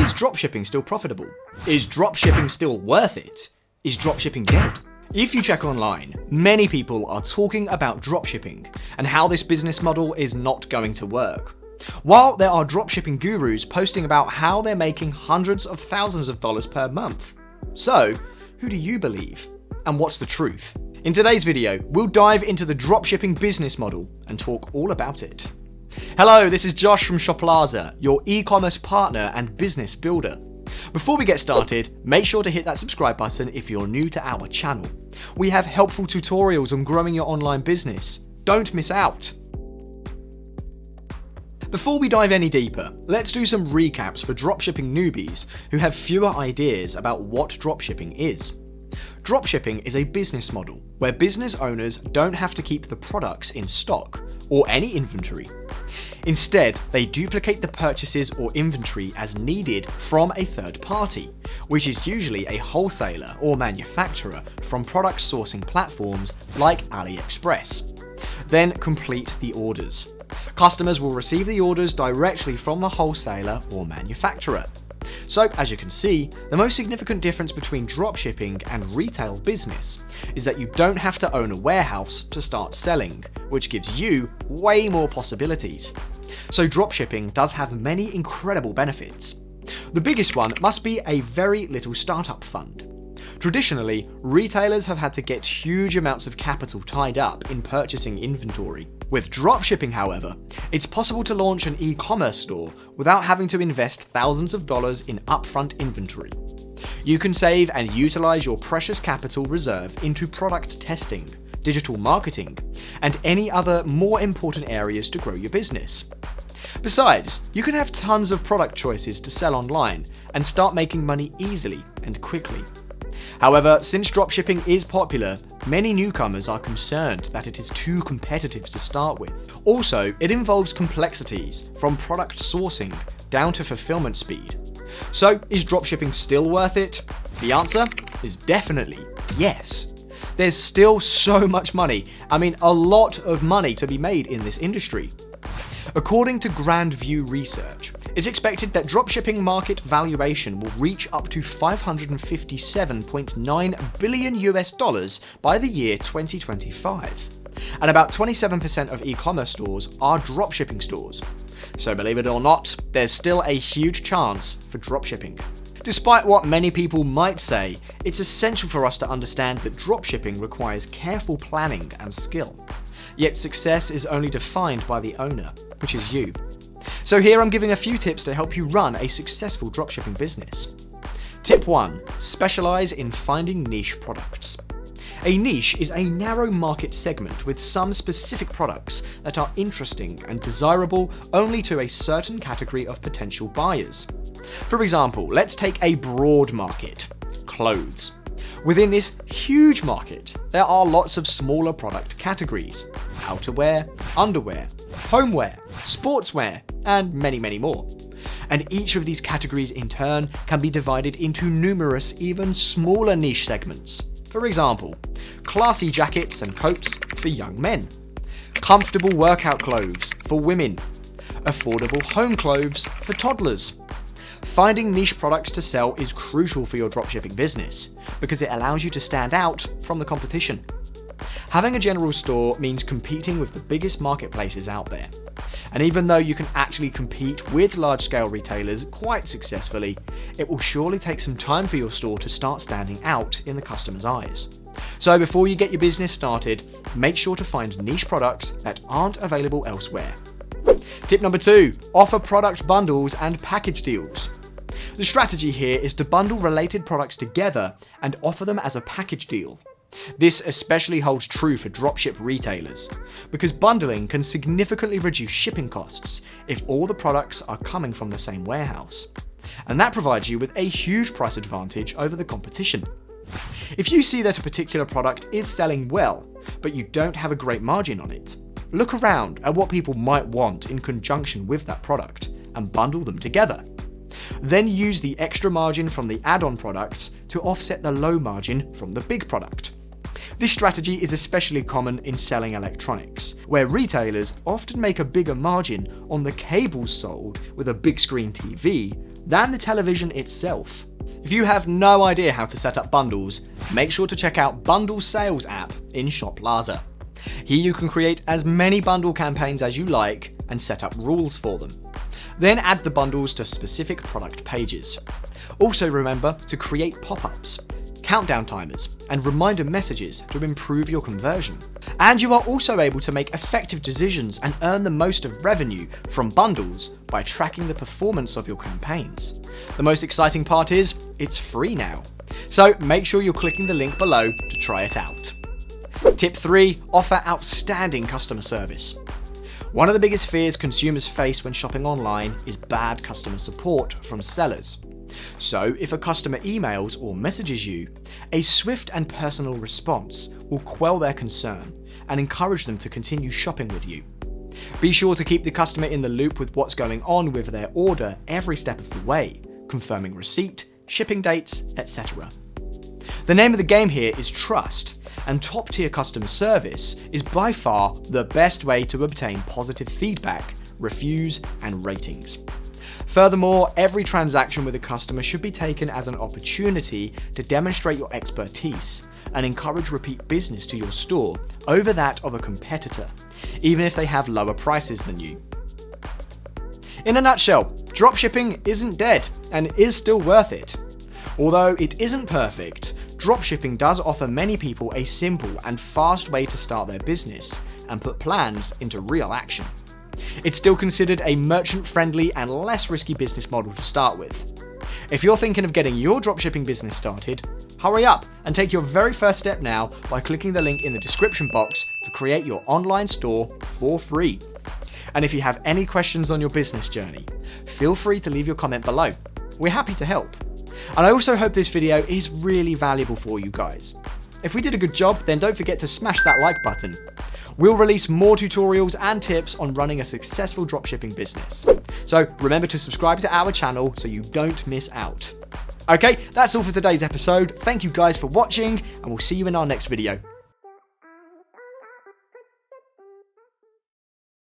Is dropshipping still profitable? Is dropshipping still worth it? Is dropshipping dead? If you check online, many people are talking about dropshipping and how this business model is not going to work. While there are dropshipping gurus posting about how they're making hundreds of thousands of dollars per month. So, who do you believe? And what's the truth? In today's video, we'll dive into the dropshipping business model and talk all about it. Hello, this is Josh from Shoplazza, your e-commerce partner and business builder. Before we get started, make sure to hit that subscribe button if you're new to our channel. We have helpful tutorials on growing your online business. Don't miss out. Before we dive any deeper, let's do some recaps for dropshipping newbies who have fewer ideas about what dropshipping is. Dropshipping is a business model where business owners don't have to keep the products in stock or any inventory. Instead, they duplicate the purchases or inventory as needed from a third party, which is usually a wholesaler or manufacturer from product sourcing platforms like AliExpress. Then complete the orders. Customers will receive the orders directly from the wholesaler or manufacturer. So, as you can see, the most significant difference between dropshipping and retail business is that you don't have to own a warehouse to start selling, which gives you way more possibilities. So dropshipping does have many incredible benefits. The biggest one must be a very little startup fund. Traditionally, retailers have had to get huge amounts of capital tied up in purchasing inventory. With dropshipping, however, it's possible to launch an e-commerce store without having to invest thousands of dollars in upfront inventory. You can save and utilize your precious capital reserve into product testing, digital marketing, and any other more important areas to grow your business. Besides, you can have tons of product choices to sell online and start making money easily and quickly. However, since dropshipping is popular, many newcomers are concerned that it is too competitive to start with. Also, it involves complexities from product sourcing down to fulfillment speed. So, is dropshipping still worth it? The answer is definitely yes. There's still so much money, a lot of money to be made in this industry. According to Grand View Research, it's expected that dropshipping market valuation will reach up to $557.9 billion by the year 2025. And about 27% of e-commerce stores are dropshipping stores. So believe it or not, there's still a huge chance for dropshipping. Despite what many people might say, it's essential for us to understand that dropshipping requires careful planning and skill. Yet success is only defined by the owner, which is you. So here I'm giving a few tips to help you run a successful dropshipping business. Tip 1. Specialize in finding niche products. A niche is a narrow market segment with some specific products that are interesting and desirable only to a certain category of potential buyers. For example, let's take a broad market, clothes. Within this huge market, there are lots of smaller product categories: outerwear, underwear, homeware, sportswear, and many, many more. And each of these categories in turn can be divided into numerous, even smaller niche segments. For example, classy jackets and coats for young men, comfortable workout clothes for women, affordable home clothes for toddlers. Finding niche products to sell is crucial for your dropshipping business because it allows you to stand out from the competition. Having a general store means competing with the biggest marketplaces out there. And even though you can actually compete with large-scale retailers quite successfully, it will surely take some time for your store to start standing out in the customer's eyes. So before you get your business started, make sure to find niche products that aren't available elsewhere. Tip number 2, offer product bundles and package deals. The strategy here is to bundle related products together and offer them as a package deal. This especially holds true for dropship retailers, because bundling can significantly reduce shipping costs if all the products are coming from the same warehouse. And that provides you with a huge price advantage over the competition. If you see that a particular product is selling well, but you don't have a great margin on it, look around at what people might want in conjunction with that product and bundle them together. Then use the extra margin from the add-on products to offset the low margin from the big product. This strategy is especially common in selling electronics, where retailers often make a bigger margin on the cables sold with a big screen TV than the television itself. If you have no idea how to set up bundles, make sure to check out Bundle Sales app in Shoplazza. Here you can create as many bundle campaigns as you like and set up rules for them. Then add the bundles to specific product pages. Also remember to create pop-ups, countdown timers, and reminder messages to improve your conversion. And you are also able to make effective decisions and earn the most of revenue from bundles by tracking the performance of your campaigns. The most exciting part is, it's free now. So make sure you're clicking the link below to try it out. Tip 3, offer outstanding customer service. One of the biggest fears consumers face when shopping online is bad customer support from sellers. So, if a customer emails or messages you, a swift and personal response will quell their concern and encourage them to continue shopping with you. Be sure to keep the customer in the loop with what's going on with their order every step of the way, confirming receipt, shipping dates, etc. The name of the game here is trust, and top-tier customer service is by far the best way to obtain positive feedback, reviews, and ratings. Furthermore, every transaction with a customer should be taken as an opportunity to demonstrate your expertise and encourage repeat business to your store over that of a competitor, even if they have lower prices than you. In a nutshell, dropshipping isn't dead and is still worth it. Although it isn't perfect, dropshipping does offer many people a simple and fast way to start their business and put plans into real action. It's still considered a merchant-friendly and less risky business model to start with. If you're thinking of getting your dropshipping business started, hurry up and take your very first step now by clicking the link in the description box to create your online store for free. And if you have any questions on your business journey, feel free to leave your comment below. We're happy to help. And I also hope this video is really valuable for you guys. If we did a good job, then don't forget to smash that like button. We'll release more tutorials and tips on running a successful dropshipping business. So remember to subscribe to our channel so you don't miss out. Okay, that's all for today's episode. Thank you guys for watching, and we'll see you in our next video.